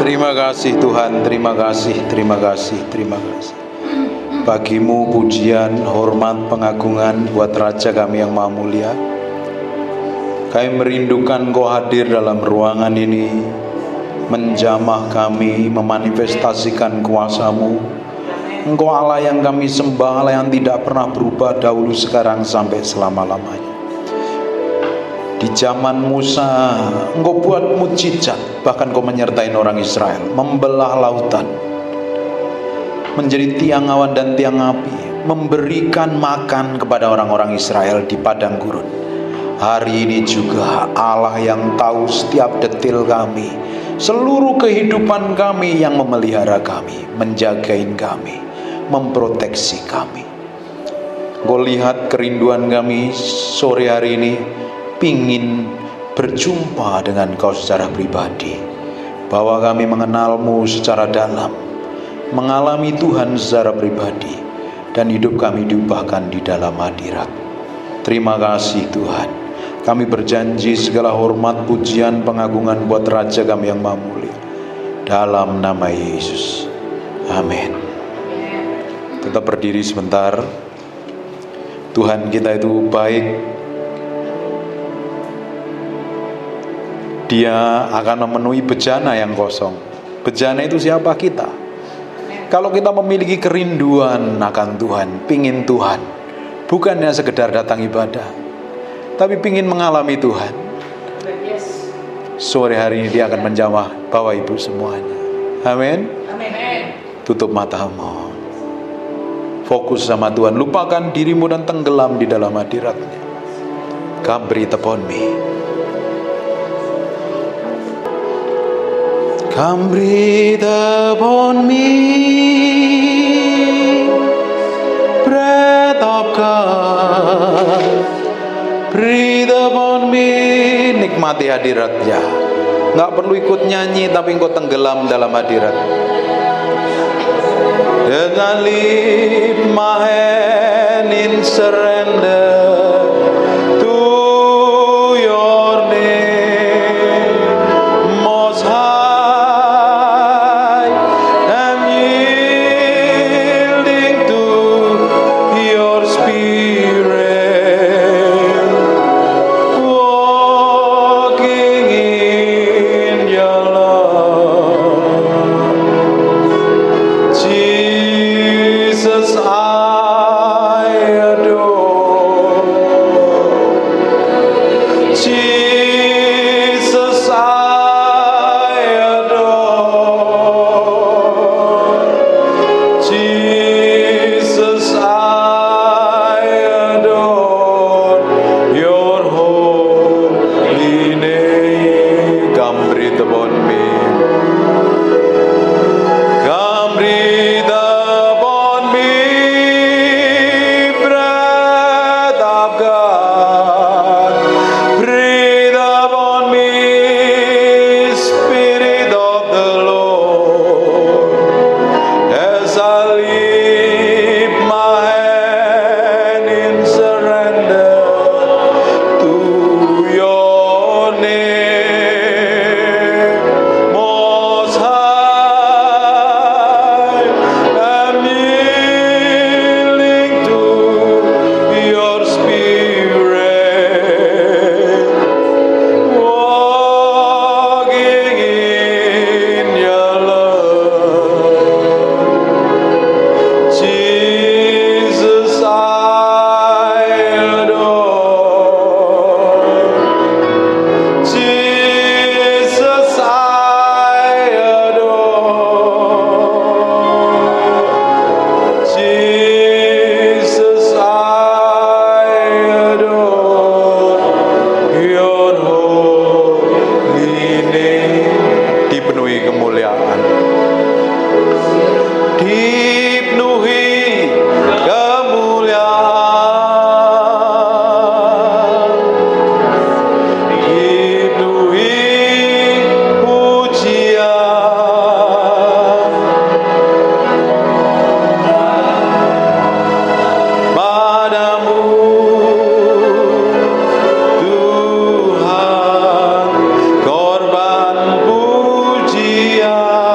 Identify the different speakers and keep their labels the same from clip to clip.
Speaker 1: Terima kasih Tuhan, terima kasih, terima kasih, terima kasih. Bagimu pujian, hormat, pengagungan buat Raja kami yang Maha Mulia. Kami merindukan Kau hadir dalam ruangan ini, menjamah kami, memanifestasikan kuasa-Mu. Engkau Allah yang kami sembah, Allah yang tidak pernah berubah dahulu, sekarang, sampai selama-lamanya. Di zaman Musa, Engkau buat mujizat, bahkan Kau menyertai orang Israel, membelah lautan, menjadi tiang awan dan tiang api, memberikan makan kepada orang-orang Israel di padang gurun. Hari ini juga Allah yang tahu setiap detil kami, seluruh kehidupan kami, yang memelihara kami, menjagain kami, memproteksi kami. Engkau lihat kerinduan kami sore hari ini, pingin berjumpa dengan Kau secara pribadi, bahwa kami mengenal-Mu secara dalam, mengalami Tuhan secara pribadi, dan hidup kami diubahkan di dalam hadirat. Terima kasih Tuhan. Kami berjanji segala hormat, pujian, pengagungan buat Raja kami yang Maha Mulia, dalam nama Yesus, amin. Tetap berdiri sebentar. Tuhan kita itu baik. Dia akan memenuhi bejana yang kosong. Bejana itu siapa? Kita. Kalau kita memiliki kerinduan akan Tuhan, pingin Tuhan, bukannya sekedar datang ibadah, tapi pingin mengalami Tuhan, sore hari ini Dia akan menjamah Bapak Ibu semuanya. Amin. Tutup matamu, fokus sama Tuhan, lupakan dirimu dan tenggelam di dalam hadirat-Nya. Come breathe upon me. Come breathe upon me, breath of God, breathe upon me. Nikmati hadirat-Nya. Nggak perlu ikut nyanyi, tapi engkau tenggelam dalam hadirat. As I lift my hand in surrender to Your name, Most High, I'm yielding to Your Spirit, walking in Your love. Jesus, I adore. Jesus, I adore. Jesus, I adore Your holy name. Come breathe upon me. Come breathe upon me, breath of God. Breathe upon me, Spirit of the Lord. As I lift my hand in surrender to Your name, Most High, I'm yielding to Your Spirit, walking in Your love. Jesus, I adore. Jesus, I adore. Jesus, I adore Your holy name. Dipenuhi kemuliaan, dipenuhi kemuliaan, dipenuhi pujian padamu, Tuhan. Korban pujian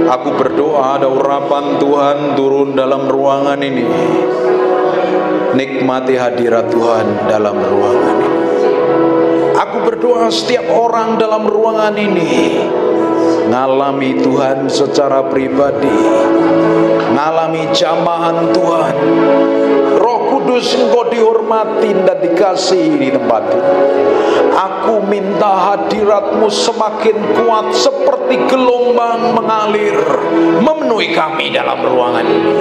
Speaker 1: Aku berdoa ada urapan Tuhan turun dalam ruangan ini. Nikmati hadirat Tuhan dalam ruangan ini. Aku berdoa setiap orang dalam ruangan ini ngalami Tuhan secara pribadi, ngalami jamahan Tuhan. Roh Kudus, Engkau dihormati dan dikasihi di tempat ini. Aku minta hadirat-Mu semakin kuat seperti gelombang mengalir memenuhi kami dalam ruangan ini.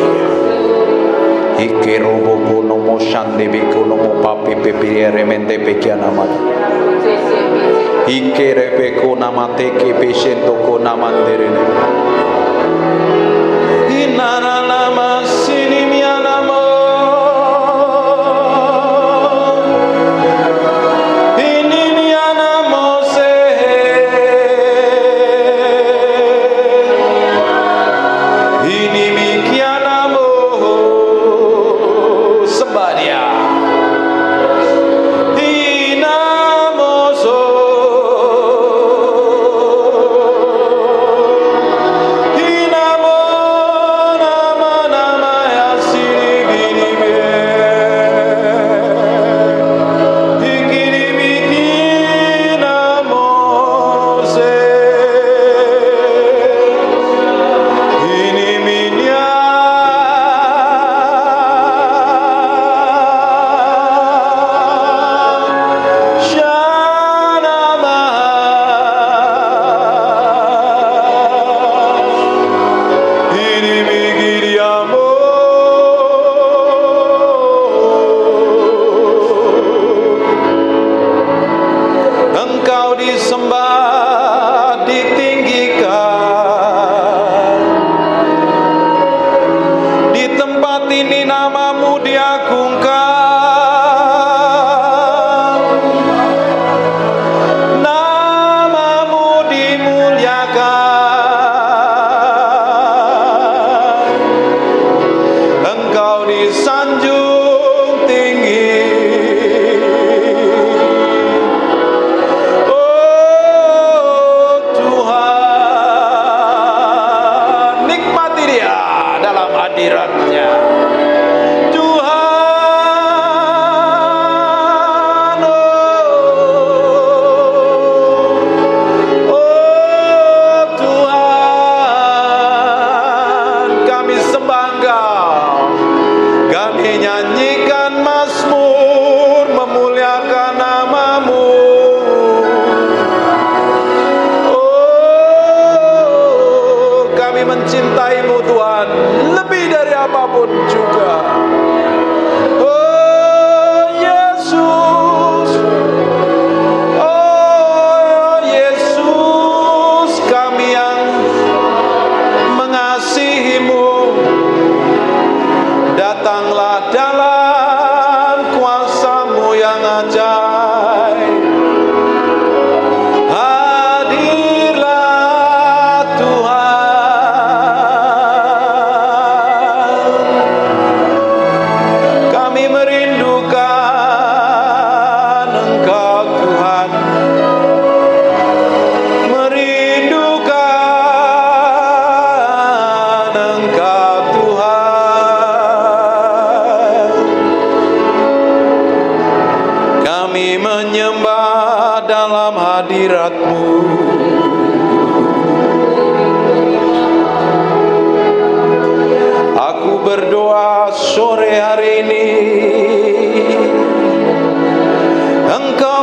Speaker 1: Ikerobo nomo shandebiko nomo papi pepire mente pekianamat. Ikerebeko namateke peshentoko namanderene. Inana nama sinimianamo.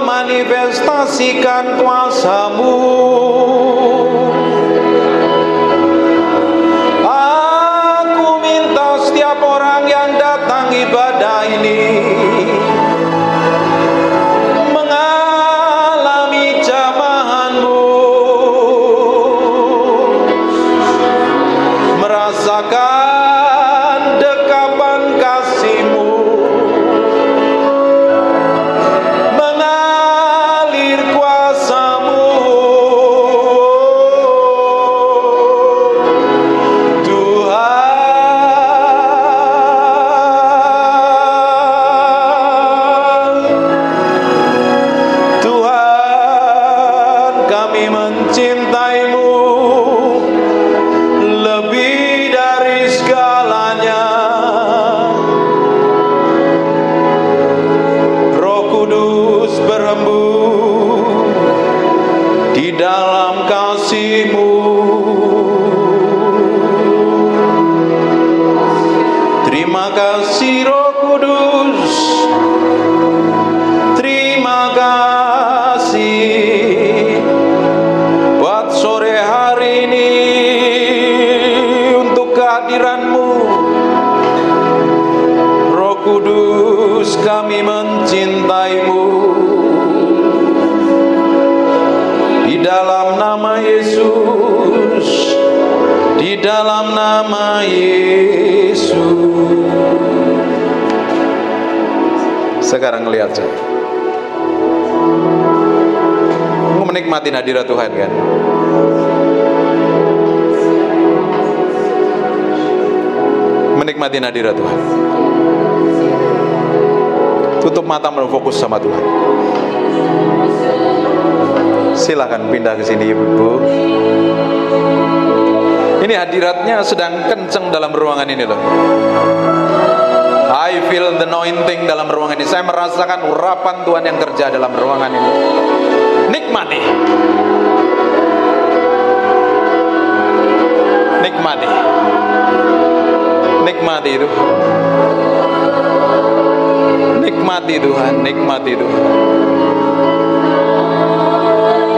Speaker 2: Manifestasikan kuasa-Mu. Aku minta setiap orang yang datang ibadah ini mengalami jamahan-Mu, merasakan dekapan kasih-Mu, kuasa-Mu. kami mencintaimu lebih dari segalanya. Roh Kudus berembun di dalam kasih-Mu. Terima kasih Roh Kudus, terima kasih buat sore hari ini untuk kehadiran-Mu. Roh Kudus, kami mencintai-Mu. Di dalam nama Yesus, di dalam nama Yesus. Sekarang lihat saya, menikmati hadirat Tuhan kan? Menikmati hadirat Tuhan. Tutup mata, berfokus sama Tuhan. Silakan pindah ke sini Ibu. Ini hadiratnya sedang kenceng dalam ruangan ini loh. I feel the anointing dalam ruangan ini. Saya merasakan urapan Tuhan yang kerja dalam ruangan ini. Nikmati. Nikmati. Nikmati itu. Nikmati Tuhan, nikmati Tuhan.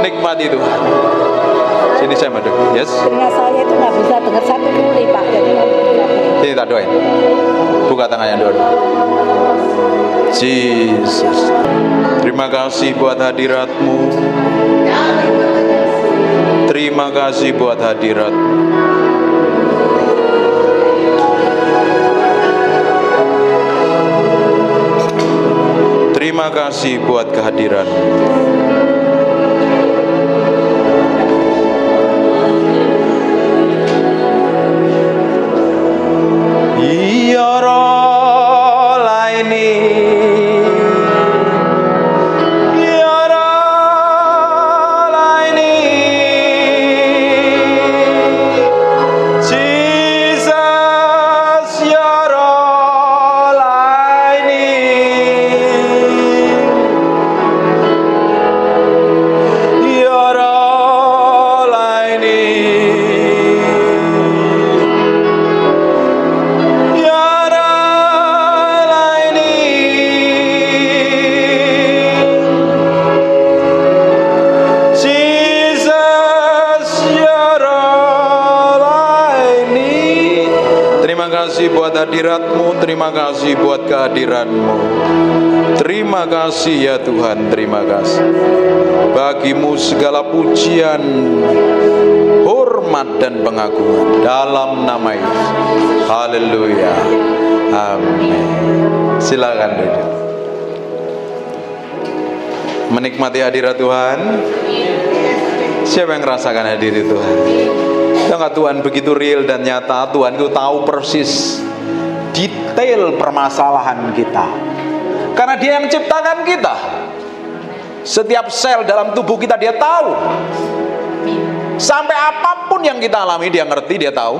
Speaker 2: Nikmati Tuhan. Sini saya madu. Yes.
Speaker 3: Telinga saya itu nggak bisa dengar satu kali Pak. Jadi
Speaker 2: sini tak doain. Buka tangannya doa. Jesus. Terima kasih buat hadirat-Mu. Terima kasih buat hadirat-Mu. Terima kasih buat kehadiran-Mu. Ya Roh laini, Ya Roh laini, Jesus, Ya Roh laini, Ya Roh laini. Terima kasih buat hadirat-Mu, terima kasih buat kehadiran-Mu. Terima kasih ya Tuhan, terima kasih. Bagi-Mu segala pujian, hormat dan pengagungan dalam nama Yesus. Haleluya. Amin. Silakan duduk. Menikmati hadirat Tuhan. Siapa yang merasakan hadirat Tuhan? Enggak, Tuhan begitu real dan nyata. Tuhan itu tahu persis detail permasalahan kita, karena Dia yang ciptakan kita. Setiap sel dalam tubuh kita Dia tahu. Sampai apapun yang kita alami Dia ngerti, Dia tahu.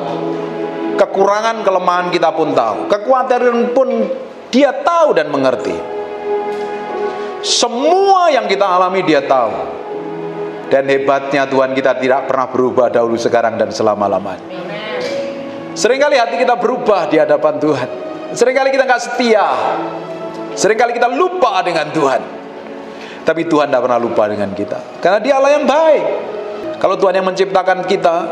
Speaker 2: Kekurangan, kelemahan kita pun tahu. Kekhawatiran pun Dia tahu dan mengerti. Semua yang kita alami Dia tahu. Dan hebatnya Tuhan, kita tidak pernah berubah dahulu, sekarang, dan selama-lamanya. Seringkali hati kita berubah di hadapan Tuhan. Seringkali kita nggak setia. Seringkali kita lupa dengan Tuhan. Tapi Tuhan tidak pernah lupa dengan kita, karena Dia Allah yang baik. Kalau Tuhan yang menciptakan kita,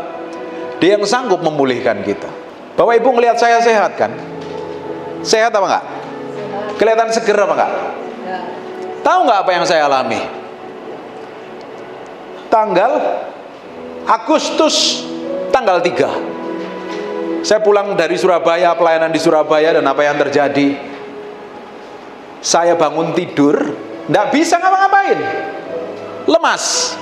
Speaker 2: Dia yang sanggup memulihkan kita. Bapak Ibu ngelihat saya sehat kan? Sehat apa enggak? Kelihatan seger apa enggak? Tahu nggak apa yang saya alami? Tanggal Agustus tanggal 3 saya pulang dari Surabaya, pelayanan di Surabaya, dan apa yang terjadi? Saya bangun tidur, nggak bisa ngapa-ngapain, lemas.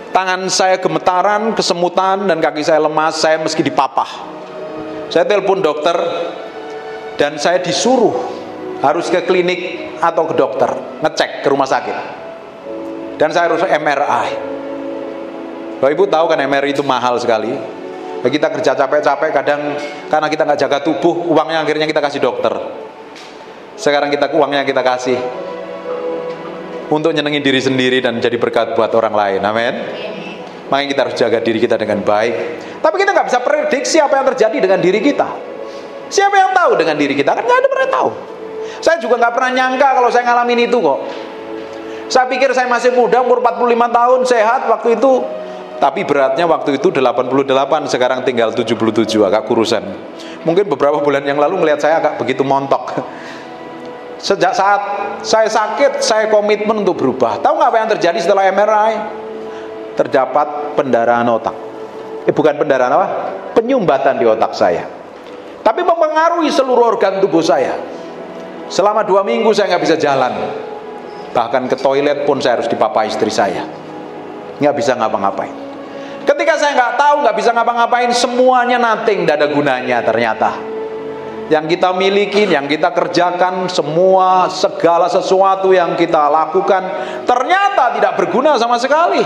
Speaker 2: Tangan saya gemetaran, kesemutan, dan kaki saya lemas. Saya meski dipapah. Saya telepon dokter, dan saya disuruh harus ke klinik atau ke dokter, ngecek ke rumah sakit. dan saya harus MRI. Bapak Ibu tahu kan MRI itu mahal sekali. Kita kerja capek-capek, kadang karena kita nggak jaga tubuh, uangnya akhirnya kita kasih dokter. Sekarang uangnya kita kasih untuk nyenengin diri sendiri dan jadi berkat buat orang lain. Amin. Makanya kita harus jaga diri kita dengan baik. Tapi kita nggak bisa prediksi apa yang terjadi dengan diri kita. Siapa yang tahu dengan diri kita? Kan nggak ada pernah tahu. Saya juga nggak pernah nyangka kalau saya ngalamin itu kok. Saya pikir saya masih muda, umur 45 tahun, sehat waktu itu. Tapi beratnya waktu itu 88, sekarang tinggal 77, agak kurusan. Mungkin beberapa bulan yang lalu melihat saya agak begitu montok. Sejak saat saya sakit, saya komitmen untuk berubah. Tahu nggak apa yang terjadi setelah MRI? Terdapat pendarahan otak. Bukan pendarahan apa? Penyumbatan di otak saya. Tapi mempengaruhi seluruh organ tubuh saya. Selama 2 minggu saya nggak bisa jalan. Bahkan ke toilet pun saya harus dipapa istri saya. Nggak bisa ngapa-ngapain. Ketika saya nggak tahu, nggak bisa ngapa-ngapain, semuanya nothing, tidak ada gunanya ternyata. Yang kita miliki, yang kita kerjakan, segala sesuatu yang kita lakukan, ternyata tidak berguna sama sekali.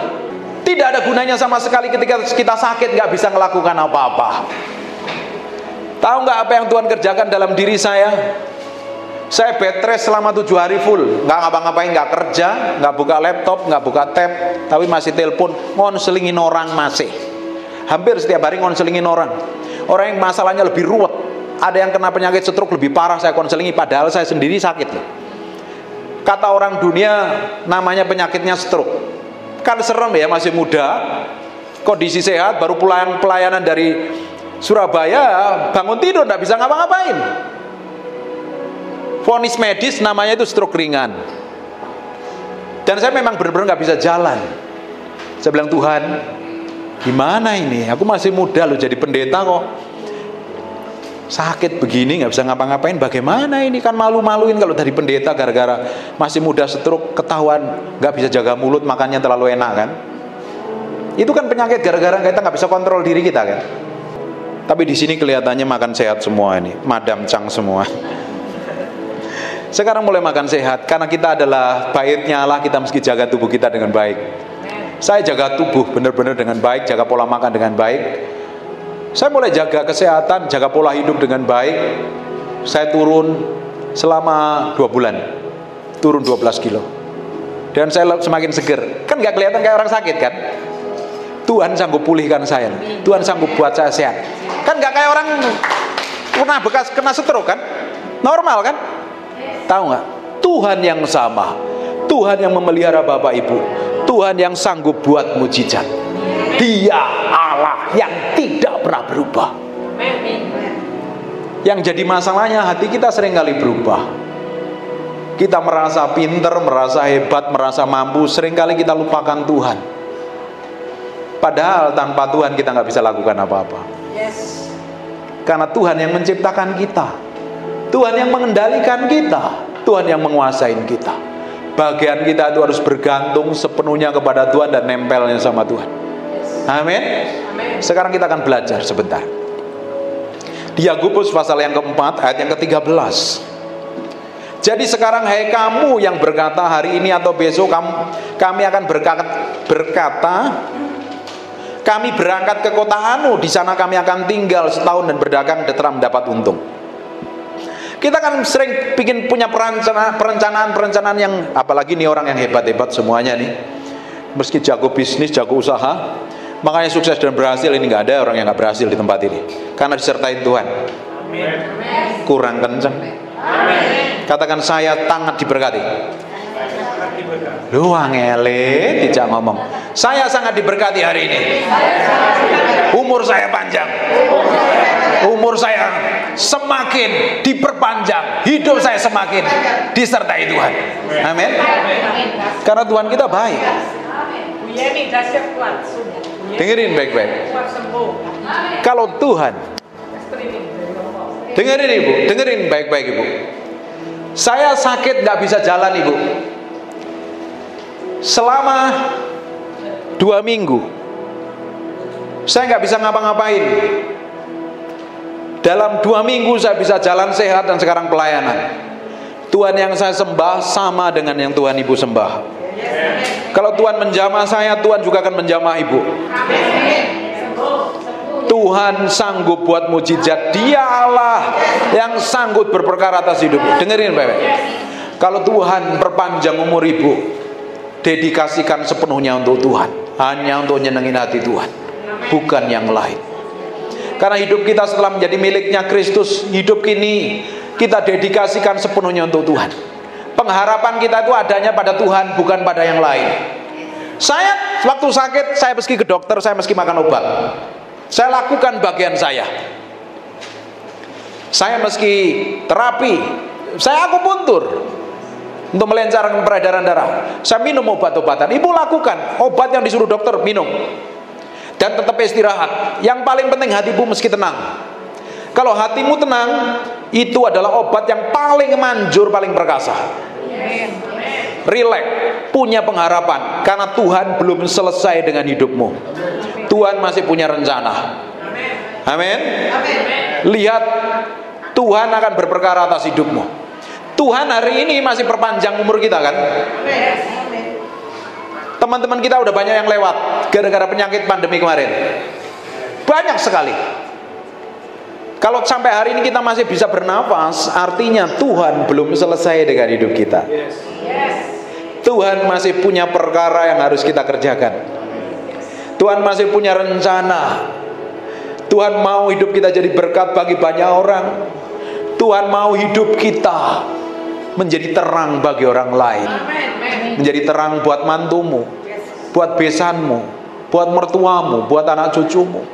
Speaker 2: Tidak ada gunanya sama sekali ketika kita sakit, nggak bisa melakukan apa-apa. Tahu nggak apa yang Tuhan kerjakan dalam diri saya? Saya bed rest selama 7 hari full, nggak ngapa-ngapain, nggak kerja, nggak buka laptop, nggak buka tab, tapi masih telepon, ngonselingin orang masih. Hampir setiap hari ngonselingin orang. Orang yang masalahnya lebih ruwet, ada yang kena penyakit stroke lebih parah, saya konselingi, padahal saya sendiri sakit loh. Kata orang dunia namanya penyakitnya stroke. Kan serem ya, masih muda, kondisi sehat, baru pulang pelayanan dari Surabaya, bangun tidur nggak bisa ngapa-ngapain. Vonis medis namanya itu stroke ringan. Dan saya memang benar-benar nggak bisa jalan. Saya bilang, Tuhan, gimana ini? Aku masih muda loh jadi pendeta kok. Sakit begini nggak bisa ngapa-ngapain. Bagaimana ini? Kan malu-maluin kalau dari pendeta gara-gara masih muda stroke, ketahuan nggak bisa jaga mulut, makannya terlalu enak kan? Itu kan penyakit gara-gara kita nggak bisa kontrol diri kita kan? Tapi di sini kelihatannya makan sehat semua ini, Madam Chang semua. Sekarang mulai makan sehat, karena kita adalah baitnya Allah, kita mesti jaga tubuh kita dengan baik. Saya jaga tubuh benar-benar dengan baik, jaga pola makan dengan baik. Saya mulai jaga kesehatan, jaga pola hidup dengan baik. Saya turun selama 2 bulan, turun 12 kilo. Dan saya semakin seger. Kan gak kelihatan kayak orang sakit kan? Tuhan sanggup pulihkan saya. Tuhan sanggup buat saya sehat. Kan gak kayak orang pernah bekas kena stroke kan? Normal kan? Tahu nggak? Tuhan yang sama, Tuhan yang memelihara Bapak Ibu, Tuhan yang sanggup buat mujizat. Dia Allah yang tidak pernah berubah. Yang jadi masalahnya hati kita seringkali berubah. Kita merasa pinter, merasa hebat, merasa mampu, seringkali kita lupakan Tuhan. Padahal tanpa Tuhan kita nggak bisa lakukan apa-apa. Karena Tuhan yang menciptakan kita, Tuhan yang mengendalikan kita, Tuhan yang menguasain kita. Bagian kita itu harus bergantung sepenuhnya kepada Tuhan dan nempelnya sama Tuhan. Amin. Sekarang kita akan belajar sebentar. Di Yakobus pasal yang keempat ayat yang ke-13. Jadi sekarang hai kamu yang berkata hari ini atau besok kami akan berkata kami berangkat ke kota Anu, di sana kami akan tinggal setahun dan berdagang dan telah mendapat untung. Kita kan sering bikin punya perencanaan yang, apalagi nih orang yang hebat-hebat semuanya nih, meski jago bisnis, jago usaha, makanya sukses dan berhasil. Ini nggak ada orang yang nggak berhasil di tempat ini, karena disertai Tuhan. Kurang kenceng. Katakan, saya sangat diberkati. Lu angele tidak ngomong. Saya sangat diberkati hari ini. Umur saya panjang. Umur saya semakin diperpanjang. Hidup saya semakin disertai Tuhan. Amin. Karena Tuhan kita baik. Dengerin baik-baik. Kalau Tuhan, dengerin Ibu, dengerin baik-baik Ibu. Saya sakit gak bisa jalan Ibu. Selama 2 minggu saya gak bisa ngapa-ngapain. Dalam 2 minggu saya bisa jalan sehat dan sekarang pelayanan. Tuhan yang saya sembah sama dengan yang Tuhan Ibu sembah. Kalau Tuhan menjamah saya, Tuhan juga akan menjamah ibu. Tuhan sanggup buat mujizat. Dia Allah yang sanggup berperkara atas hidup. Dengerin Bapak. Kalau Tuhan perpanjang umur ibu, dedikasikan sepenuhnya untuk Tuhan, hanya untuk nyenengin hati Tuhan, bukan yang lain. Karena hidup kita setelah menjadi miliknya Kristus, hidup kini kita dedikasikan sepenuhnya untuk Tuhan. Pengharapan kita itu adanya pada Tuhan, bukan pada yang lain. Saya waktu sakit, saya meski ke dokter, saya meski makan obat. Saya lakukan bagian saya. Saya meski terapi, saya akupuntur untuk melancarkan peredaran darah. Saya minum obat-obatan. Ibu lakukan obat yang disuruh dokter, minum. Dan tetap istirahat. Yang paling penting hatimu meski tenang. Kalau hatimu tenang, itu adalah obat yang paling manjur, paling perkasa. Relax, punya pengharapan, karena Tuhan belum selesai dengan hidupmu. Tuhan masih punya rencana. Amin. Lihat, Tuhan akan berperkara atas hidupmu. Tuhan hari ini masih perpanjang umur kita kan. Teman-teman kita udah banyak yang lewat gara-gara penyakit pandemi kemarin. Banyak sekali. Kalau sampai hari ini kita masih bisa bernafas, artinya Tuhan belum selesai dengan hidup kita. Tuhan masih punya perkara yang harus kita kerjakan. Tuhan masih punya rencana. Tuhan mau hidup kita jadi berkat bagi banyak orang. Tuhan mau hidup kita menjadi terang bagi orang lain. Menjadi terang buat mantumu, buat besanmu, buat mertuamu, buat anak cucumu.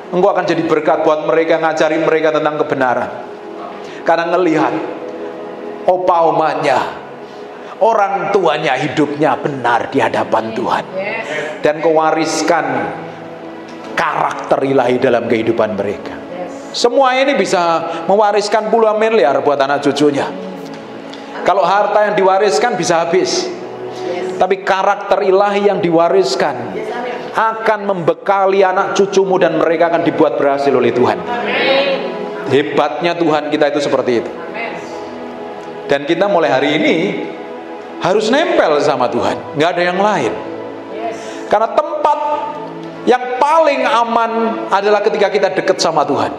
Speaker 2: Engkau akan jadi berkat buat mereka, ngajari mereka tentang kebenaran. Karena ngelihat opa-omanya, orang tuanya hidupnya benar di hadapan Tuhan. Dan kau wariskan karakter ilahi dalam kehidupan mereka. Semua ini bisa mewariskan puluhan miliar buat anak cucunya. Kalau harta yang diwariskan bisa habis, tapi karakter ilahi yang diwariskan akan membekali anak cucumu, dan mereka akan dibuat berhasil oleh Tuhan. Hebatnya Tuhan kita itu seperti itu. Dan kita mulai hari ini harus nempel sama Tuhan, nggak ada yang lain. Karena tempat yang paling aman adalah ketika kita dekat sama Tuhan.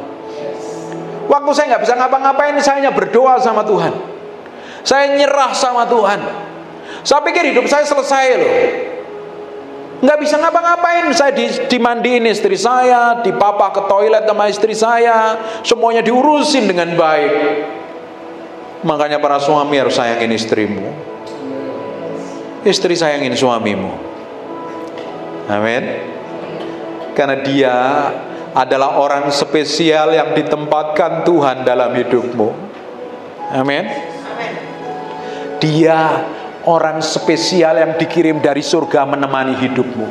Speaker 2: Waktu saya nggak bisa ngapa-ngapain, saya hanya berdoa sama Tuhan. Saya nyerah sama Tuhan. Saya pikir hidup saya selesai loh. Nggak bisa ngapa-ngapain. Saya dimandiin istri saya, dipapa ke toilet sama istri saya, semuanya diurusin dengan baik. Makanya para suami harus sayangin istrimu, istri sayangin suamimu. Amin. Karena dia adalah orang spesial yang ditempatkan Tuhan dalam hidupmu. Amin. Dia orang spesial yang dikirim dari surga menemani hidupmu.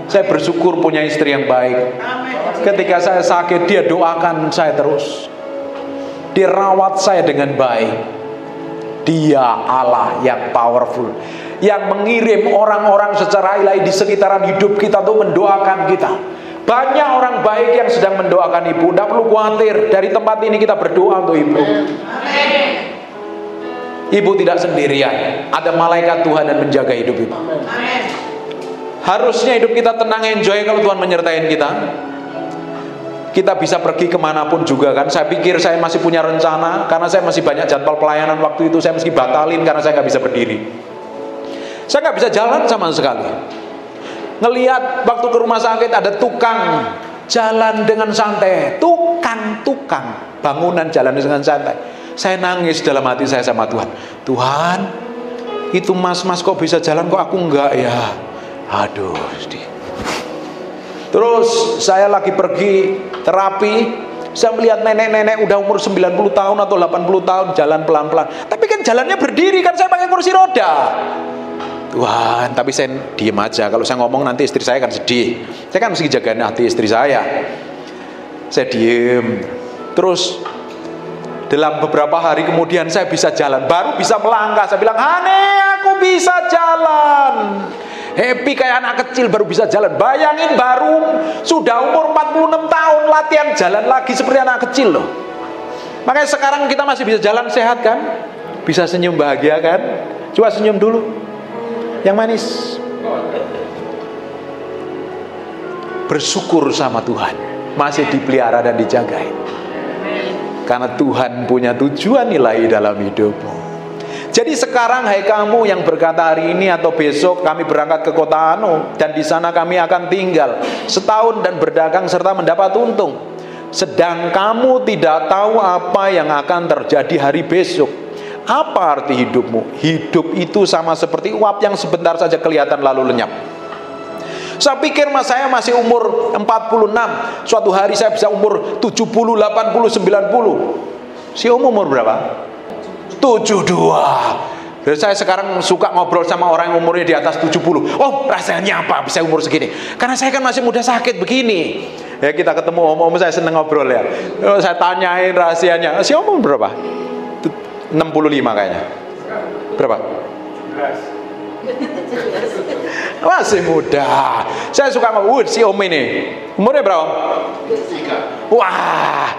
Speaker 2: Saya bersyukur punya istri yang baik. Ketika saya sakit, dia doakan saya terus. Dia rawat saya dengan baik. Dia Allah yang powerful, yang mengirim orang-orang secara ilahi di sekitaran hidup kita untuk mendoakan kita. Banyak orang baik yang sedang mendoakan ibu. Tidak perlu khawatir, dari tempat ini kita berdoa untuk ibu. Ibu tidak sendirian, ada malaikat Tuhan yang menjaga hidup ibu. Harusnya hidup kita tenang, enjoy kalau Tuhan menyertai kita. Kita bisa pergi kemanapun juga kan. Saya pikir saya masih punya rencana, karena saya masih banyak jadwal pelayanan waktu itu. Saya mesti batalin karena saya nggak bisa berdiri. Saya nggak bisa jalan sama sekali. Ngelihat waktu ke rumah sakit ada tukang jalan dengan santai, tukang bangunan jalan dengan santai. Saya nangis dalam hati saya sama Tuhan. Tuhan, itu mas-mas kok bisa jalan, kok aku enggak ya? Aduh. Terus saya lagi pergi terapi, saya melihat nenek-nenek udah umur 90 tahun atau 80 tahun jalan pelan-pelan. Tapi kan jalannya berdiri, kan saya pakai kursi roda. Tuhan, tapi saya diem aja. Kalau saya ngomong nanti istri saya kan sedih. Saya kan mesti jagain hati istri saya. Saya diem. Terus dalam beberapa hari kemudian saya bisa jalan, baru bisa melangkah. Saya bilang, Hane, aku bisa jalan. Happy kayak anak kecil baru bisa jalan. Bayangin baru sudah umur 46 tahun latihan jalan lagi seperti anak kecil loh. Makanya sekarang kita masih bisa jalan sehat kan? Bisa senyum bahagia kan? Coba senyum dulu. yang manis. Bersyukur sama Tuhan, masih dipelihara dan dijagai. Karena Tuhan punya tujuan ilahi dalam hidupmu. Jadi sekarang hai kamu yang berkata hari ini atau besok kami berangkat ke kota Anu dan di sana kami akan tinggal setahun dan berdagang serta mendapat untung. Sedang kamu tidak tahu apa yang akan terjadi hari besok. Apa arti hidupmu? Hidup itu sama seperti uap yang sebentar saja kelihatan lalu lenyap. Saya pikir saya masih umur 46. Suatu hari saya bisa umur 70, 80, 90. Si umur berapa? 72. Dan saya sekarang suka ngobrol sama orang yang umurnya di atas 70. Oh, rasanya apa bisa umur segini? Karena saya kan masih muda sakit begini. Ya kita ketemu om-om, saya seneng ngobrol ya. Saya tanyain rahasianya. Si umur berapa? 65 kayaknya. Berapa? Masih muda. Saya suka ngomong, si om ini umurnya berapa? 3. Wah,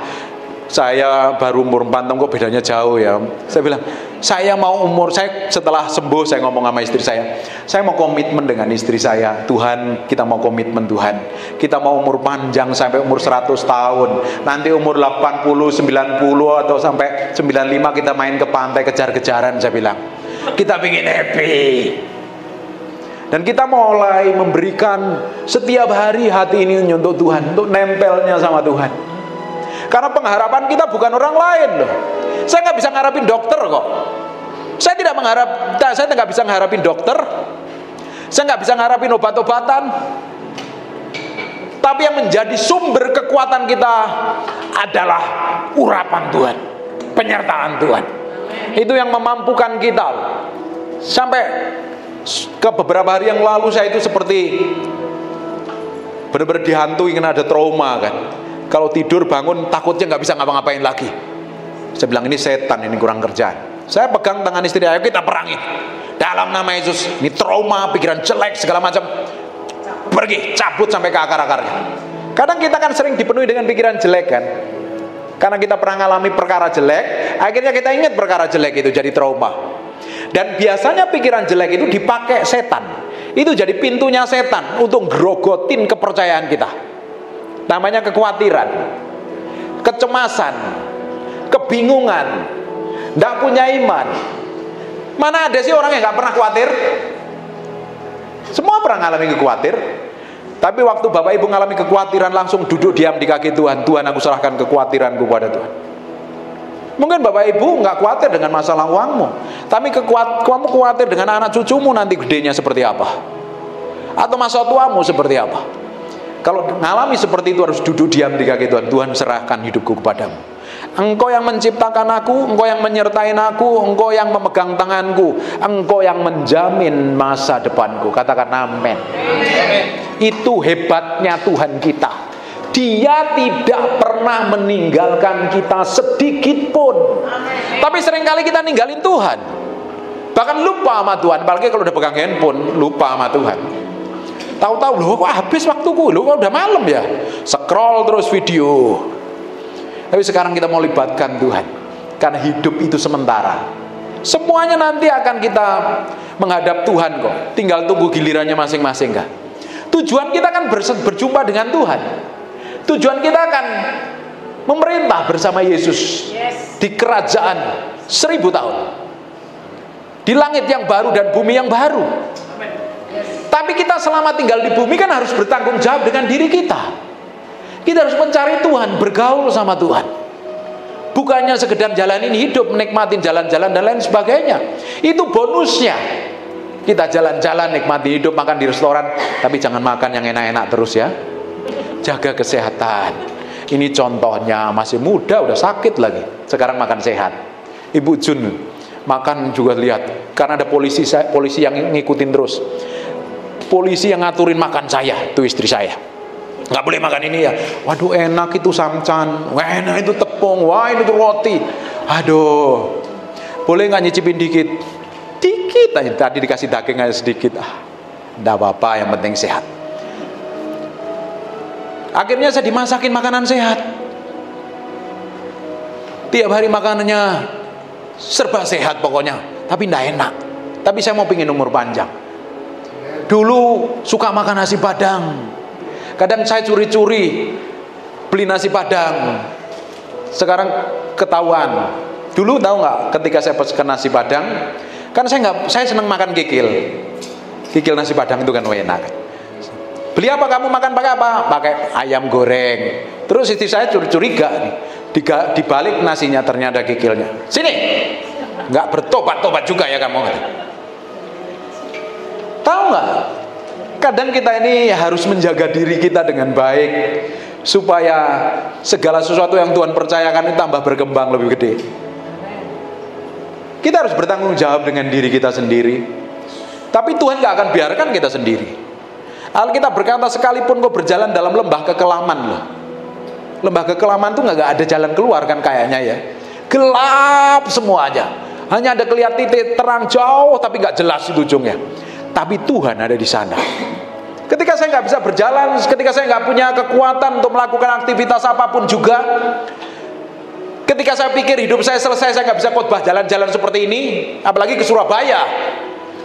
Speaker 2: saya baru umur 4 tahun, kok bedanya jauh ya. Saya bilang, saya mau umur, saya setelah sembuh saya ngomong sama istri saya mau komitmen dengan istri saya. Tuhan, kita mau komitmen Tuhan. Kita mau umur panjang sampai umur 100 tahun. Nanti umur 80, 90 atau sampai 95 kita main ke pantai kejar-kejaran, saya bilang. Kita pengen happy. Dan kita mulai memberikan setiap hari hati ini untuk Tuhan, untuk nempelnya sama Tuhan. Karena pengharapan kita bukan orang lain loh. Saya nggak bisa ngarapin dokter kok. Saya nggak bisa ngarapin dokter. Saya nggak bisa ngarapin obat-obatan. Tapi yang menjadi sumber kekuatan kita adalah urapan Tuhan, penyertaan Tuhan. Itu yang memampukan kita. Sampai ke beberapa hari yang lalu saya itu seperti benar-benar dihantui karena ada trauma kan. Kalau tidur bangun takutnya nggak bisa ngapa-ngapain lagi. Saya bilang ini setan, ini kurang kerjaan. Saya pegang tangan istri, ayo kita perangi dalam nama Yesus. Ini trauma, pikiran jelek segala macam, pergi, cabut sampai ke akar-akarnya. Kadang kita kan sering dipenuhi dengan pikiran jelek kan. Karena kita pernah mengalami perkara jelek, akhirnya kita ingat perkara jelek itu jadi trauma. Dan biasanya pikiran jelek itu dipakai setan. Itu jadi pintunya setan untuk grogotin kepercayaan kita. Namanya kekhawatiran, kecemasan, kebingungan, tidak punya iman. Mana ada sih orang yang nggak pernah khawatir? Semua pernah mengalami khawatir. Tapi waktu Bapak Ibu mengalami kekhawatiran langsung duduk diam di kaki Tuhan. Tuhan, aku serahkan kekhawatiranku pada Tuhan. Mungkin Bapak Ibu nggak khawatir dengan masalah uangmu, tapi kamu khawatir dengan anak cucumu nanti gedenya seperti apa, atau masa tuamu seperti apa. Kalau mengalami seperti itu harus duduk diam di kaki Tuhan. Tuhan, serahkan hidupku kepadamu. Engkau yang menciptakan aku, Engkau yang menyertai aku, Engkau yang memegang tanganku, Engkau yang menjamin masa depanku. Katakan amin. Itu hebatnya Tuhan kita. Dia tidak pernah meninggalkan kita sedikit pun. Tapi seringkali kita ninggalin Tuhan, bahkan lupa sama Tuhan. Apalagi kalau udah pegang handphone, lupa sama Tuhan. Tahu-tahu loh, kok habis waktuku, loh kok udah malam ya, scroll terus video. Tapi sekarang kita mau libatkan Tuhan, karena hidup itu sementara. Semuanya nanti akan kita menghadap Tuhan kok. Tinggal tunggu gilirannya masing-masing kan. Tujuan kita kan berjumpa dengan Tuhan. Tujuan kita akan memerintah bersama Yesus di kerajaan 1000 tahun, di langit yang baru dan bumi yang baru. Tapi kita selama tinggal di bumi kan harus bertanggung jawab dengan diri kita. Kita harus mencari Tuhan, bergaul sama Tuhan. Bukannya sekedar jalanin hidup, menikmatin jalan-jalan dan lain sebagainya. Itu bonusnya. Kita jalan-jalan, nikmati hidup, makan di restoran, tapi jangan makan yang enak-enak terus ya. Jaga kesehatan. Ini contohnya, masih muda udah sakit lagi, sekarang makan sehat. Ibu Jun makan juga lihat, karena ada polisi yang ngikutin terus. Polisi yang ngaturin makan saya, itu istri saya. Nggak boleh makan ini ya. Waduh enak itu samcan, wah enak itu tepung, wah ini tuh roti. Aduh, boleh nggak nyicipin dikit? Dikit aja, tadi dikasih daging aja sedikit. Nggak apa-apa, yang penting sehat. Akhirnya saya dimasakin makanan sehat. Tiap hari makanannya serba sehat pokoknya, tapi tidak enak. Tapi saya mau pingin umur panjang. Dulu suka makan nasi Padang. Kadang saya curi-curi beli nasi Padang. Sekarang ketahuan. Dulu tahu nggak, ketika saya pesan nasi Padang, kan saya senang makan kikil. Kikil nasi Padang itu kan enak. Beli apa kamu makan, pakai apa? Pakai ayam goreng. Terus istri saya curiga nih. Dibalik nasinya ternyata kikilnya. Sini. Nggak bertobat-tobat juga ya kamu. Tahu nggak? Kadang kita ini harus menjaga diri kita dengan baik supaya segala sesuatu yang Tuhan percayakan itu tambah berkembang lebih gede. Kita harus bertanggung jawab dengan diri kita sendiri. Tapi Tuhan nggak akan biarkan kita sendiri. Alkitab berkata, sekalipun kau berjalan dalam lembah kekelaman loh. Lembah kekelaman tuh nggak ada jalan keluar kan kayaknya ya. Gelap semuanya. Hanya ada kelihatan titik terang jauh tapi nggak jelas itu ujungnya. Tapi Tuhan ada di sana. Ketika saya nggak bisa berjalan, ketika saya nggak punya kekuatan untuk melakukan aktivitas apapun juga, ketika saya pikir hidup saya selesai, saya nggak bisa khotbah jalan-jalan seperti ini, apalagi ke Surabaya.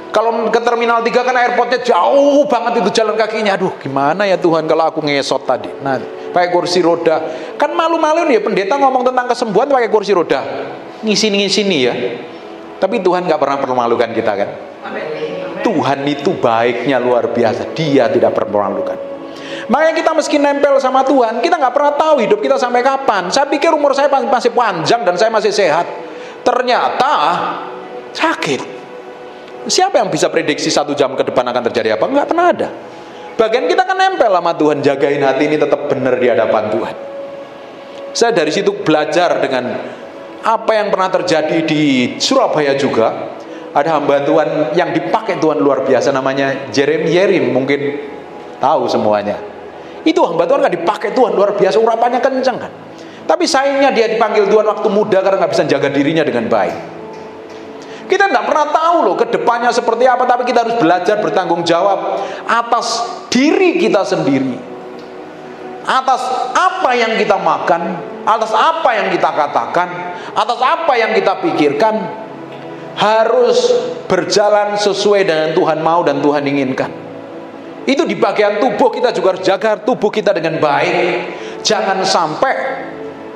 Speaker 2: Kalau ke Terminal 3 kan airportnya jauh banget itu jalan kakinya. Aduh, gimana ya Tuhan kalau aku ngesot tadi. Nah, pakai kursi roda. Kan malu-malu nih ya pendeta ngomong tentang kesembuhan pakai kursi roda. Ngisi-ngisi ya. Tapi Tuhan nggak pernah permalukan kita kan. Tuhan itu baiknya luar biasa. Dia tidak permalukan. Makanya kita meski nempel sama Tuhan, kita nggak pernah tahu hidup kita sampai kapan. Saya pikir umur saya masih panjang dan saya masih sehat. Ternyata sakit. Siapa yang bisa prediksi 1 jam ke depan akan terjadi apa? Nggak pernah ada. Bagian kita kan nempel sama Tuhan, jagain hati ini tetap benar di hadapan Tuhan. Saya dari situ belajar dengan apa yang pernah terjadi di Surabaya juga. Ada hamba Tuhan yang dipakai Tuhan luar biasa, namanya Yerim, mungkin tahu semuanya. Itu hamba Tuhan nggak dipakai Tuhan luar biasa, urapannya kenceng kan. Tapi sayangnya dia dipanggil Tuhan waktu muda karena nggak bisa jaga dirinya dengan baik. Kita nggak pernah tahu loh ke depannya seperti apa, tapi kita harus belajar bertanggung jawab atas diri kita sendiri, atas apa yang kita makan, atas apa yang kita katakan, atas apa yang kita pikirkan, harus berjalan sesuai dengan Tuhan mau dan Tuhan inginkan. Itu di bagian tubuh kita juga harus jaga tubuh kita dengan baik. Jangan sampai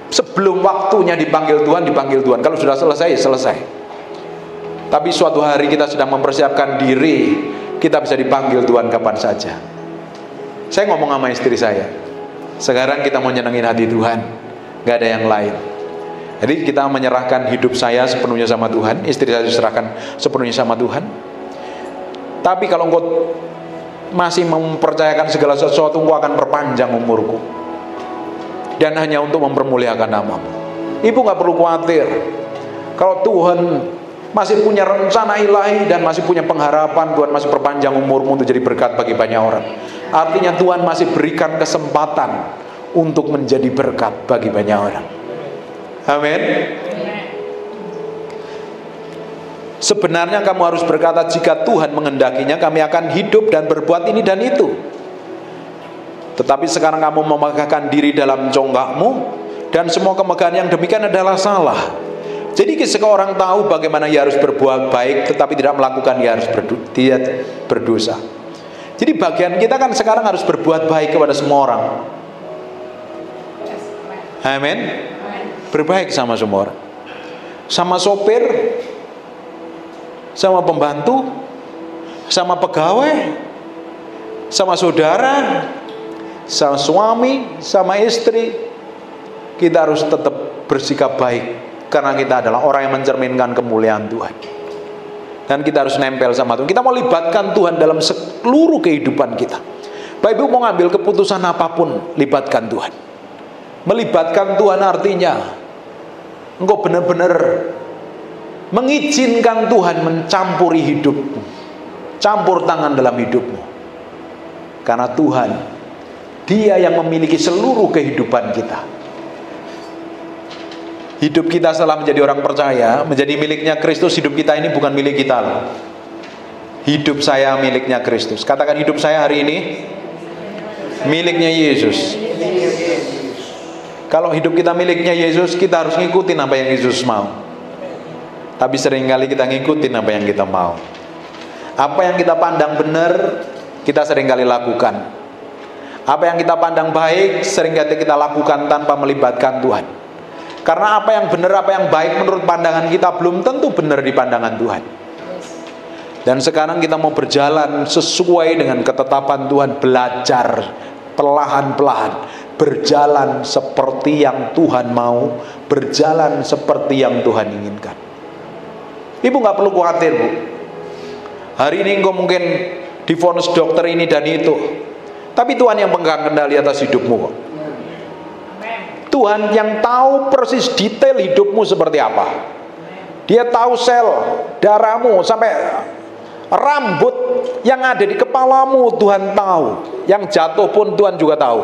Speaker 2: sebelum waktunya dipanggil Tuhan. Kalau sudah selesai, selesai. Tapi suatu hari kita sedang mempersiapkan diri, kita bisa dipanggil Tuhan kapan saja. Saya ngomong sama istri saya, sekarang kita mau nyenengin hati Tuhan, gak ada yang lain. Jadi kita menyerahkan hidup saya sepenuhnya sama Tuhan, istri saya serahkan sepenuhnya sama Tuhan. Tapi kalau engkau masih mempercayakan segala sesuatu, engkau akan perpanjang umurku, dan hanya untuk mempermuliakan namamu. Ibu gak perlu khawatir. Kalau Tuhan masih punya rencana ilahi dan masih punya pengharapan, Tuhan masih perpanjang umurmu untuk jadi berkat bagi banyak orang. Artinya Tuhan masih berikan kesempatan untuk menjadi berkat bagi banyak orang. Amin. Sebenarnya kamu harus berkata, jika Tuhan menghendakinya, kami akan hidup dan berbuat ini dan itu. Tetapi sekarang kamu memegahkan diri dalam congkakmu, dan semua kemegahan yang demikian adalah salah. Jadi ketika orang tahu bagaimana ia harus berbuat baik tetapi tidak melakukan, ia harus berdosa. Jadi bagian kita kan sekarang harus berbuat baik kepada semua orang. Amin. Berbaik sama semua orang. Sama sopir, sama pembantu, sama pegawai, sama saudara, sama suami, sama istri. Kita harus tetap bersikap baik, karena kita adalah orang yang mencerminkan kemuliaan Tuhan. Dan kita harus nempel sama Tuhan. Kita mau libatkan Tuhan dalam seluruh kehidupan kita. Bapak Ibu mau ngambil keputusan apapun, libatkan Tuhan. Melibatkan Tuhan artinya engkau benar-benar mengizinkan Tuhan mencampuri hidupmu, campur tangan dalam hidupmu. Karena Tuhan, Dia yang memiliki seluruh kehidupan kita. Hidup kita setelah menjadi orang percaya, menjadi miliknya Kristus. Hidup kita ini bukan milik kita loh. Hidup saya miliknya Kristus. Katakan, hidup saya hari ini miliknya Yesus. Kalau hidup kita miliknya Yesus, kita harus ngikutin apa yang Yesus mau. Tapi seringkali kita ngikutin apa yang kita mau. Apa yang kita pandang benar, kita seringkali lakukan. Apa yang kita pandang baik seringkali kita lakukan tanpa melibatkan Tuhan. Karena apa yang benar, apa yang baik menurut pandangan kita belum tentu benar di pandangan Tuhan. Dan sekarang kita mau berjalan sesuai dengan ketetapan Tuhan, belajar perlahan-lahan, berjalan seperti yang Tuhan mau, berjalan seperti yang Tuhan inginkan. Ibu nggak perlu khawatir, Bu. Hari ini engkau mungkin divonis dokter ini dan itu, tapi Tuhan yang pegang kendali atas hidupmu kok. Tuhan yang tahu persis detail hidupmu seperti apa. Dia tahu sel darahmu sampai rambut yang ada di kepalamu, Tuhan tahu. Yang jatuh pun Tuhan juga tahu.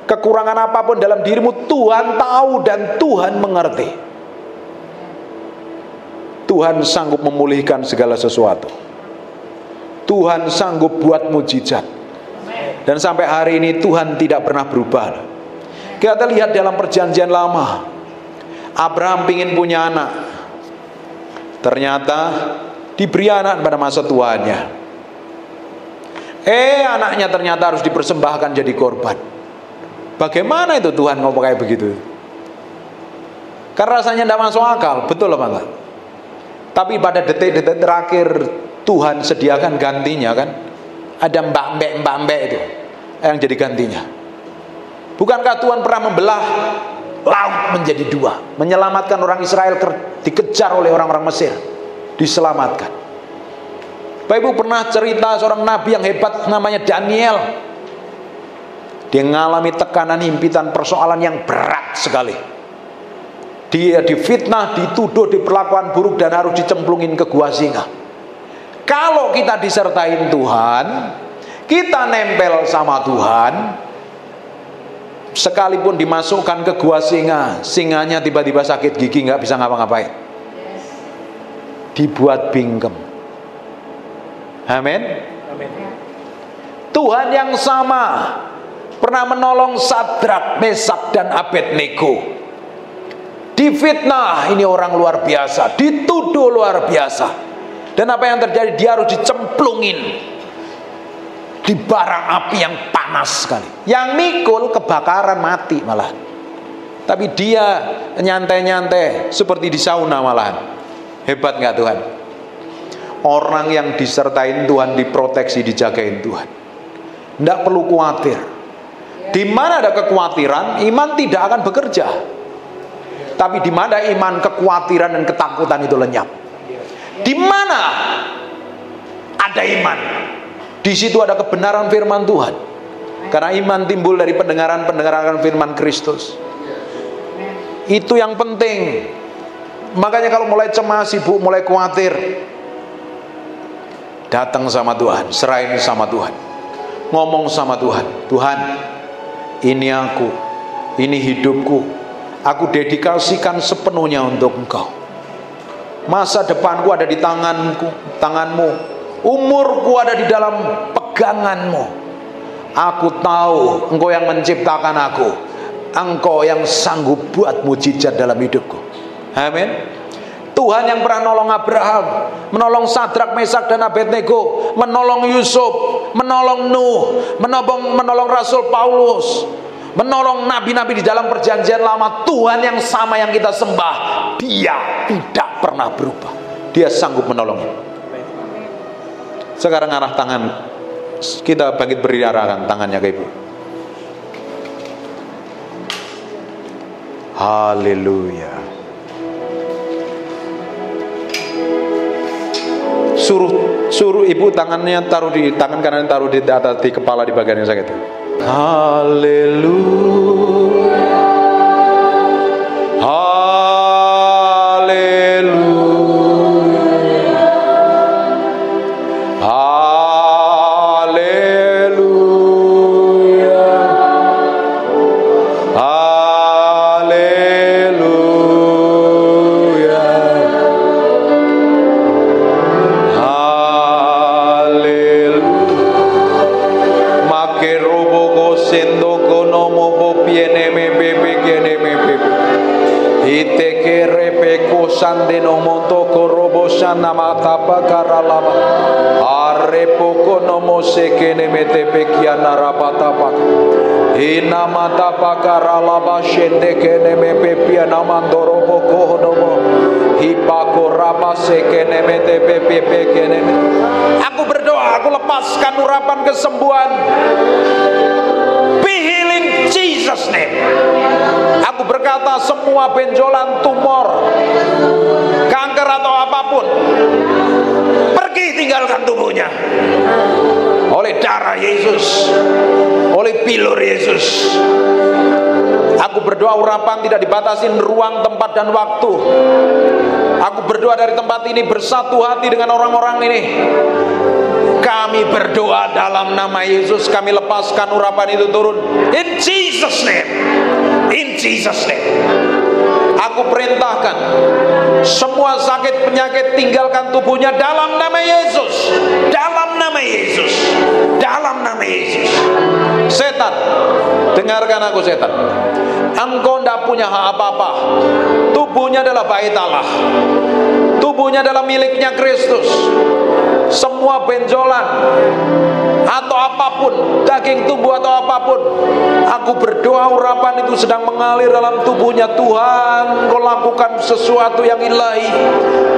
Speaker 2: Kekurangan apapun dalam dirimu Tuhan tahu dan Tuhan mengerti. Tuhan sanggup memulihkan segala sesuatu. Tuhan sanggup buat mujizat. Dan sampai hari ini Tuhan tidak pernah berubah. Kita lihat dalam perjanjian lama, Abraham ingin punya anak, ternyata diberi anak pada masa tuanya. Anaknya ternyata harus dipersembahkan jadi korban. Bagaimana itu Tuhan ngomong kayak begitu? Kan rasanya tidak masuk akal, betul apa enggak? Tapi pada detik-detik terakhir Tuhan sediakan gantinya kan. Ada mbak-mbak itu yang jadi gantinya. Bukankah Tuhan pernah membelah laut menjadi dua, menyelamatkan orang Israel dikejar oleh orang-orang Mesir, diselamatkan. Bapak Ibu pernah cerita seorang nabi yang hebat namanya Daniel. Dia mengalami tekanan, himpitan, persoalan yang berat sekali. Dia difitnah, dituduh, diperlakukan buruk dan harus dicemplungin ke gua singa. Kalau kita disertain Tuhan, kita nempel sama Tuhan, sekalipun dimasukkan ke gua singa, singanya tiba-tiba sakit gigi, nggak bisa ngapa-ngapain, dibuat bingkem. Amin. Tuhan yang sama pernah menolong Sadrak, Mesak dan Abednego. Difitnah, ini orang luar biasa, dituduh luar biasa. Dan apa yang terjadi? Dia harus dicemplungin di bara api yang panas sekali. Yang mikul kebakaran, mati malah. Tapi dia nyantai-nyantai seperti di sauna malahan. Hebat nggak Tuhan? Orang yang disertain Tuhan, diproteksi, dijagain Tuhan. Tidak perlu khawatir. Di mana ada kekhawatiran, iman tidak akan bekerja. Tapi di mana iman, kekhawatiran dan ketakutan itu lenyap. Di mana ada iman, di situ ada kebenaran firman Tuhan. Karena iman timbul dari pendengaran firman Kristus. Itu yang penting. Makanya kalau mulai cemas, ibu mulai khawatir, datang sama Tuhan, serahin sama Tuhan, ngomong sama Tuhan. Tuhan, ini aku, ini hidupku, aku dedikasikan sepenuhnya untuk Engkau. Masa depanku ada di tanganmu, umurku ada di dalam peganganmu. Aku tahu Engkau yang menciptakan aku, Engkau yang sanggup buat mujizat dalam hidupku. Amin. Tuhan yang pernah menolong Abraham, menolong Sadrak, Mesak dan Abednego, menolong Yusuf, menolong Nuh, menolong Rasul Paulus, menolong nabi-nabi di dalam perjanjian lama. Tuhan yang sama yang kita sembah, Dia tidak pernah berubah. Dia sanggup menolong. Sekarang arah tangan kita, bangkit berdiri, arahkan tangannya ke Ibu. Haleluya. Suruh ibu tangannya taruh di tangan kanan, taruh di atas di kepala di bagian yang sakit. Haleluya. Sande no monto korobo boshana mata pakaralaba arepoko nomo sekene mete pekiana rapata pak ina mata pakaralaba shendekene mepepia namandoro poko nomo hipako rapa sekene mete pepekene. Aku berdoa, aku lepaskan urapan kesembuhan. Be healed in Jesus name. Aku berkata semua benjolan tumor, kanker atau apapun, pergi tinggalkan tubuhnya oleh darah Yesus, oleh bilur Yesus. Aku berdoa urapan tidak dibatasi ruang, tempat, dan waktu. Aku berdoa dari tempat ini bersatu hati dengan orang-orang ini. Kami berdoa dalam nama Yesus, kami lepaskan urapan itu turun. In Jesus name. In Jesus name. Aku perintahkan semua sakit penyakit tinggalkan tubuhnya dalam nama Yesus. Dalam nama Yesus. Dalam nama Yesus. Setan, dengarkan aku setan. Engkau tidak punya hak apa-apa. Tubuhnya adalah bait Allah. Tubuhnya adalah miliknya Kristus. Semua benjolan atau apapun, daging tubuh atau apapun, aku berdoa urapan itu sedang mengalir dalam tubuhnya. Tuhan, Kau lakukan sesuatu yang ilahi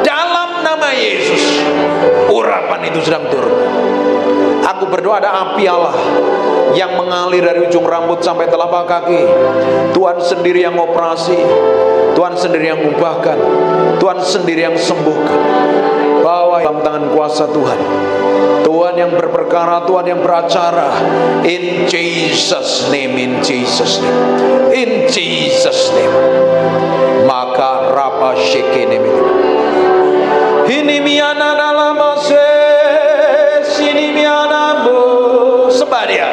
Speaker 2: dalam nama Yesus. Urapan itu sedang turun. Aku berdoa ada api Allah yang mengalir dari ujung rambut sampai telapak kaki. Tuhan sendiri yang operasi, Tuhan sendiri yang ubahkan, Tuhan sendiri yang sembuhkan. Bawa dalam tangan kuasa Tuhan. Tuhan yang berperkara, Tuhan yang beracara. In Jesus name, in Jesus name, in Jesus name. Maka rapa shekene ini miana dalam sini miana bu sebadia.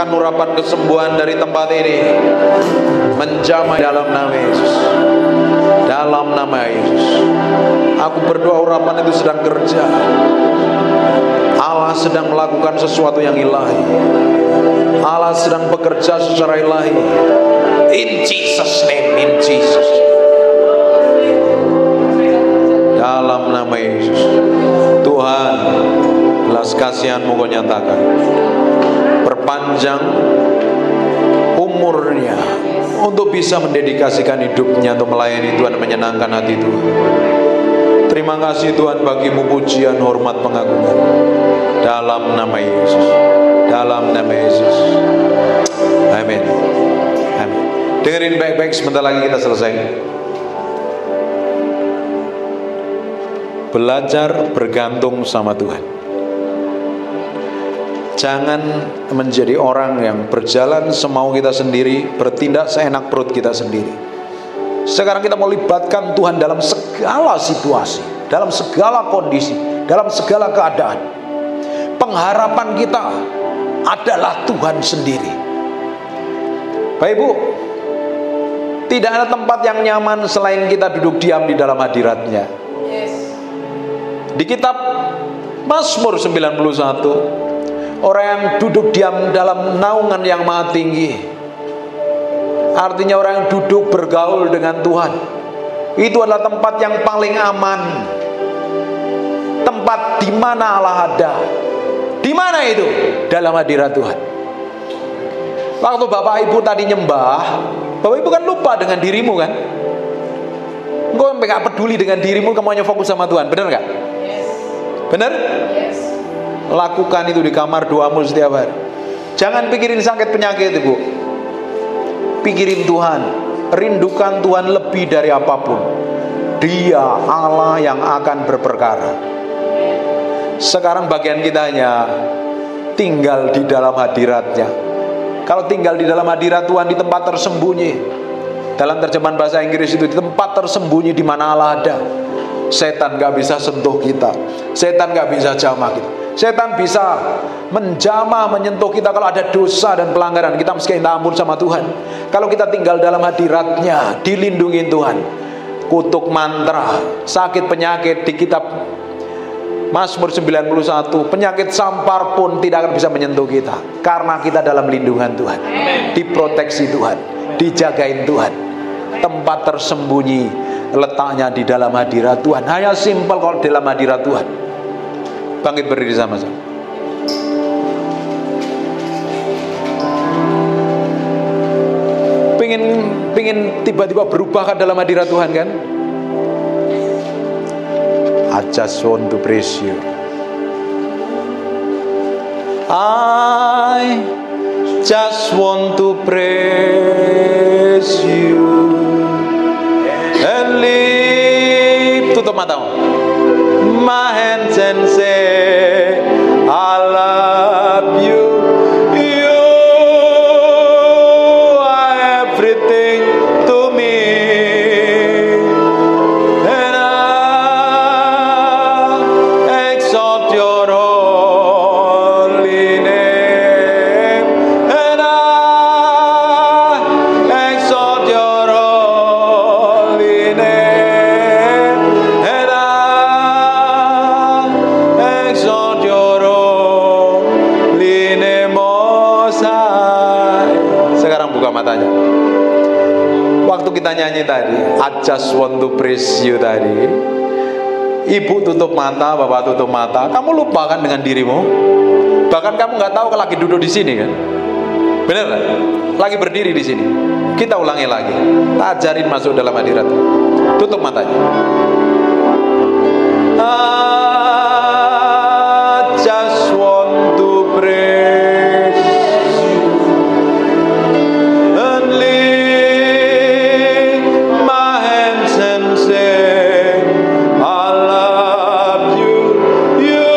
Speaker 2: Urapan kesembuhan dari tempat ini menjamah dalam nama Yesus. Dalam nama Yesus. Aku berdoa urapan itu sedang kerja. Allah sedang melakukan sesuatu yang ilahi. Allah sedang bekerja secara ilahi. In Jesus name, in Jesus. Dalam nama Yesus. Tuhan, belas kasihan-Mu Kau nyatakan. Perpanjang umurnya untuk bisa mendedikasikan hidupnya untuk melayani Tuhan, menyenangkan hati Tuhan. Terima kasih Tuhan bagimu pujian, hormat, pengagungan dalam nama Yesus. Dalam nama Yesus. Amin. Amin. Dengerin baik-baik, sebentar lagi kita selesai. Belajar bergantung sama Tuhan. Jangan menjadi orang yang berjalan semau kita sendiri, bertindak seenak perut kita sendiri. Sekarang kita mau libatkan Tuhan dalam segala situasi, dalam segala kondisi, dalam segala keadaan. Pengharapan kita adalah Tuhan sendiri. Bapak Ibu, tidak ada tempat yang nyaman selain kita duduk diam di dalam hadirat-Nya. Di kitab Mazmur 91, orang yang duduk diam dalam naungan yang maha tinggi, artinya orang yang duduk bergaul dengan Tuhan, itu adalah tempat yang paling aman. Tempat di mana Allah ada. Di mana itu? Dalam hadirat Tuhan. Waktu Bapak Ibu tadi nyembah, Bapak Ibu kan lupa dengan dirimu kan? Engkau gak peduli dengan dirimu, kamu hanya fokus sama Tuhan, benar gak? Benar? Lakukan itu di kamar doamu setiap hari. Jangan pikirin sakit penyakit, Ibu. Pikirin Tuhan. Rindukan Tuhan lebih dari apapun. Dia Allah yang akan berperkara. Sekarang bagian kita hanya tinggal di dalam hadirat-Nya. Kalau tinggal di dalam hadirat Tuhan, di tempat tersembunyi. Dalam terjemahan bahasa Inggris itu, di tempat tersembunyi di mana Allah ada. Setan gak bisa sentuh kita. Setan gak bisa jamah kita. Setan bisa menjamah, menyentuh kita kalau ada dosa dan pelanggaran. Kita mesti minta ampun sama Tuhan. Kalau kita tinggal dalam hadirat-Nya, dilindungi Tuhan. Kutuk mantra, sakit penyakit di kitab Mazmur 91, penyakit sampar pun tidak akan bisa menyentuh kita, karena kita dalam lindungan Tuhan, diproteksi Tuhan, dijagain Tuhan. Tempat tersembunyi letaknya di dalam hadirat Tuhan. Hanya simpel kalau dalam hadirat Tuhan. Bangkit berdiri sama-sama. Pengen tiba-tiba berubah kan dalam hadirat Tuhan kan? I just want to praise you. I just want to praise you and lift. Tutup matamu. My hands and say I love you. You are everything to me. And I exalt your holy name. And I exalt your holy name. And I exalt your holy name, Most High. Sekarang buka matanya. Waktu kita nyanyi tadi, I just want to praise you tadi, ibu tutup mata, bapak tutup mata. Kamu lupakan dengan dirimu. Bahkan kamu nggak tahu kalau lagi duduk di sini kan? Bener kan? Lagi berdiri di sini. Kita ulangi lagi. Ajarin masuk dalam hadirat. Tutup matanya. I just want to praise you and lift my hands and say I love you. You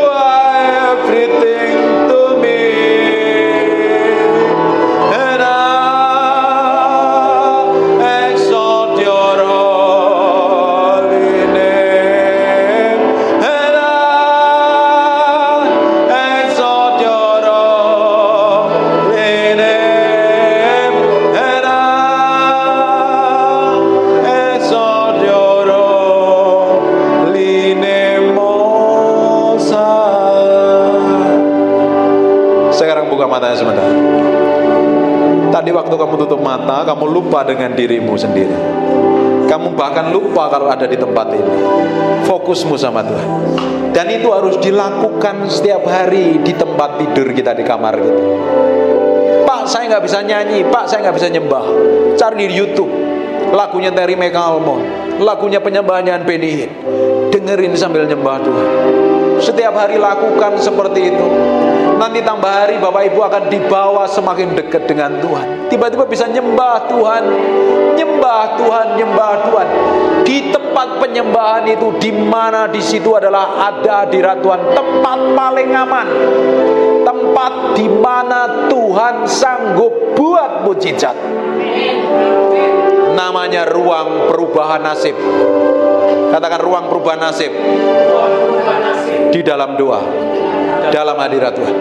Speaker 2: are everything to me. And I exalt your holy name. And I exalt your holy name. And I exalt your holy name, Most High. Sekarang buka matanya sebentar. Tadi waktu kamu tutup mata, kamu lupa dengan dirimu sendiri. Kamu bahkan lupa kalau ada di tempat ini. Fokusmu sama Tuhan. Dan itu harus dilakukan setiap hari di tempat tidur kita, di kamar kita. Pak, saya nggak bisa nyanyi. Pak, saya nggak bisa nyembah. Cari di YouTube lagunya Terry McAlmont, lagunya penyembahan Benny Hinn. Dengerin sambil nyembah Tuhan. Setiap hari lakukan seperti itu. Nanti tambah hari Bapak Ibu akan dibawa semakin dekat dengan Tuhan. Tiba-tiba bisa nyembah Tuhan, nyembah Tuhan, nyembah Tuhan. Di tempat penyembahan itu, di mana di situ adalah ada hadirat Tuhan, tempat paling aman, tempat di mana Tuhan sanggup buat mujizat. Namanya ruang perubahan nasib. Katakan ruang perubahan nasib. Di dalam doa, dalam hadirat Tuhan.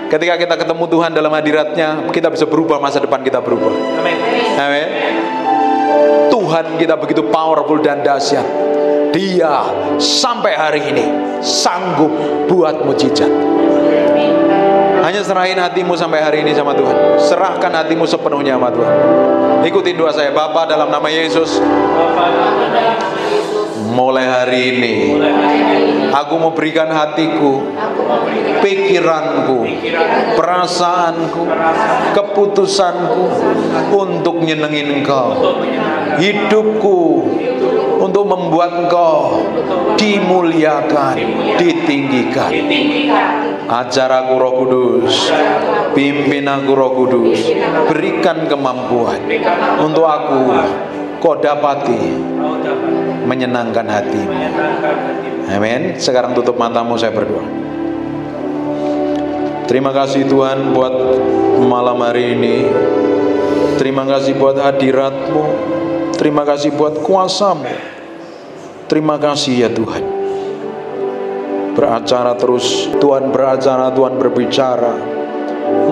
Speaker 2: Ketika kita ketemu Tuhan dalam hadiratnya, kita bisa berubah, masa depan kita berubah. Amin. Tuhan kita begitu powerful dan dahsyat. Dia sampai hari ini sanggup buat mujizat. Hanya serahin hatimu sampai hari ini sama Tuhan. Serahkan hatimu sepenuhnya sama Tuhan. Ikutin doa saya. Bapa, dalam nama Yesus, mulai hari ini aku mau berikan hatiku, pikiranku, perasaanku, keputusanku untuk nyenengin Engkau. Hidupku
Speaker 1: untuk membuat Engkau dimuliakan, ditinggikan. Ajar aku Roh Kudus, pimpin aku Roh Kudus, berikan kemampuan untuk aku kau dapati menyenangkan hatimu. Amin. Sekarang tutup matamu, saya berdoa. Terima kasih Tuhan buat malam hari ini. Terima kasih buat hadirat-Mu. Terima kasih buat kuasa-Mu. Terima kasih ya Tuhan. Beracara terus, Tuhan beracara, Tuhan berbicara.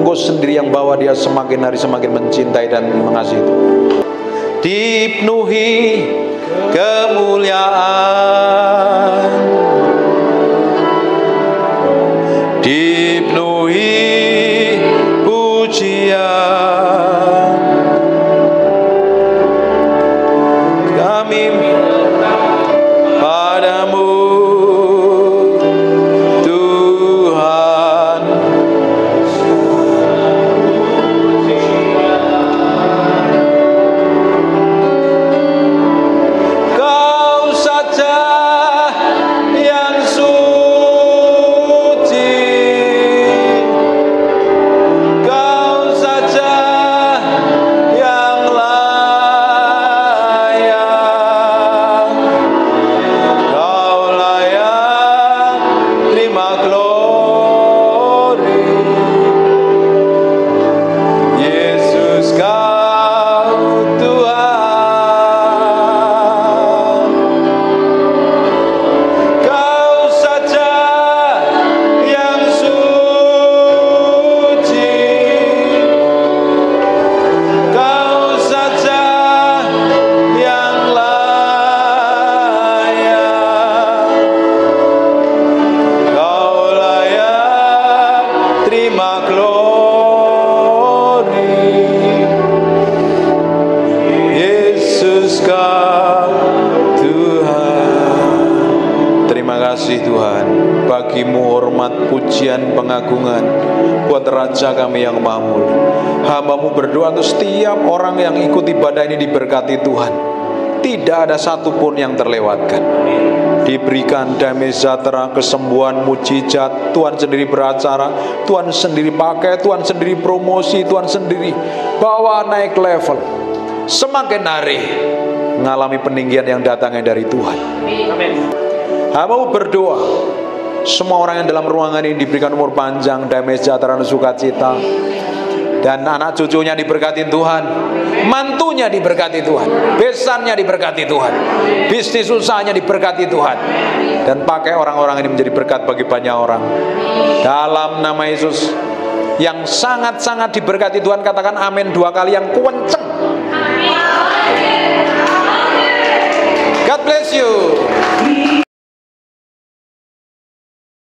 Speaker 1: Engkau sendiri yang bawa dia semakin hari semakin mencintai dan mengasihi Tuhan. Dipenuhi kemuliaan, dipenuhi pujian, kami padamu Tuhan. Kau saja yang suci, Kau saja yang layak, Kau layak terima glory. Yesus Kau Tuhan, Kau saja yang suci, Kau saja yang layak, Kau layak terima glory. Yesus Kau Tuhan. Terima kasih Tuhan, bagimu hormat, pujian, pengagungan buat Raja kami yang mahmur. Hamba-Mu berdoa untuk setiap orang yang ikut ibadah ini diberkati Tuhan. Tidak ada satupun yang terlewatkan. Diberikan damai sejahtera, kesembuhan, mujizat. Tuhan sendiri beracara, Tuhan sendiri pakai, Tuhan sendiri promosi, Tuhan sendiri bawa naik level. Semakin hari mengalami peninggian yang datangnya dari Tuhan. Hamba-Mu berdoa, semua orang yang dalam ruangan ini diberikan umur panjang, damai sejahtera dan sukacita. Dan anak cucunya diberkati Tuhan, mantunya diberkati Tuhan, besannya diberkati Tuhan, bisnis usahanya diberkati Tuhan. Dan pakai orang-orang ini menjadi berkat bagi banyak orang. Dalam nama Yesus, yang sangat-sangat diberkati Tuhan, katakan amin 2 kali yang kenceng.